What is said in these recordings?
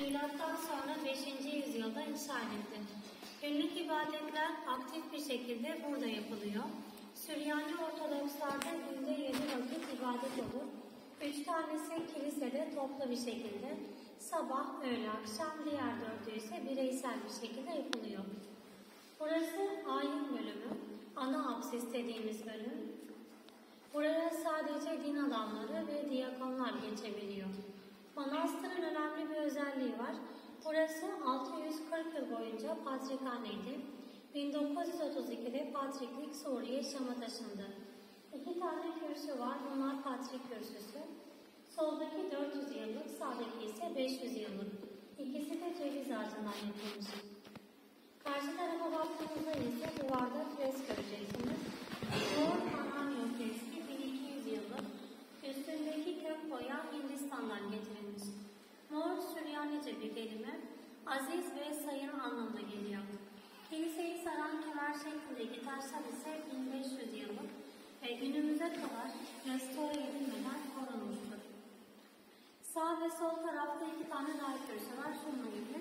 Milattan sonra 5. yüzyılda inşa edildi. Günlük ibadetler aktif bir şekilde burada yapılıyor. Süryani Ortodokslarda günde 7 vakit ibadet olur. 3 tanesi kilisede toplu bir şekilde, sabah, öğle, akşam, diğer 4'ü ise bireysel bir şekilde yapılıyor. Burası ayin bölümü, ana apsis dediğimiz bölüm. Buraya sadece din adamları ve diyakonlar geçebiliyor. Manastırın önemli bir özelliği var. Burası 640 yıl boyunca patrikhaneydi. 1932'de Patriklik Suriye Şam'a taşındı. 2 tane kürsü var. Bunlar Patrik kürsüsü. Soldaki 400 yıllık, sağdaki ise 500 yıllık. İkisi de ceviz ağacından yapılmış. Karşı tarafa baktığımızda ise duvarda fresk göreceksiniz. Mor Ananyo freski 1200 yıllık. Üstündeki kök boya Hindistan'dan getirilmiş. Mor Süryanice bir kelime, aziz ve sayın anlamına geliyor. Kiliseyi saran kemer şeklindeki taşlar ise 1500 yıllık ve günümüze kadar restore edilmeden korunmuştur. Sağ ve sol tarafta 2 tane ray kürsü var, şunun gibi.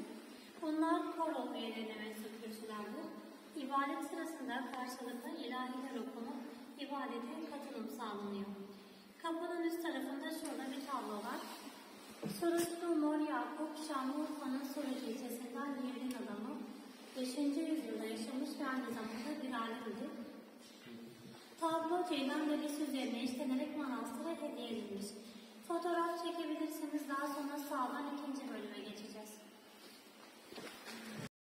Bunlar koro üyelerine mensup kürsülerdir. İbadet sırasında karşılıklı ilahiler okunup ibadete katılım sağlanıyor. Kapının üst tarafında şurada bir tablo var. Surutlu Mor Yakup, Şanlıurfa'nın Suruç ilçesinden bir din adamı. 5. yüzyılda yaşamış ve aynı zamanda bir alimdi. Tablo Ceylan Deresi üzerine işlenerek manastıra hediye edilmiş. Fotoğraf çekebilirsiniz, daha sonra sağdan 2. bölüme geçelim.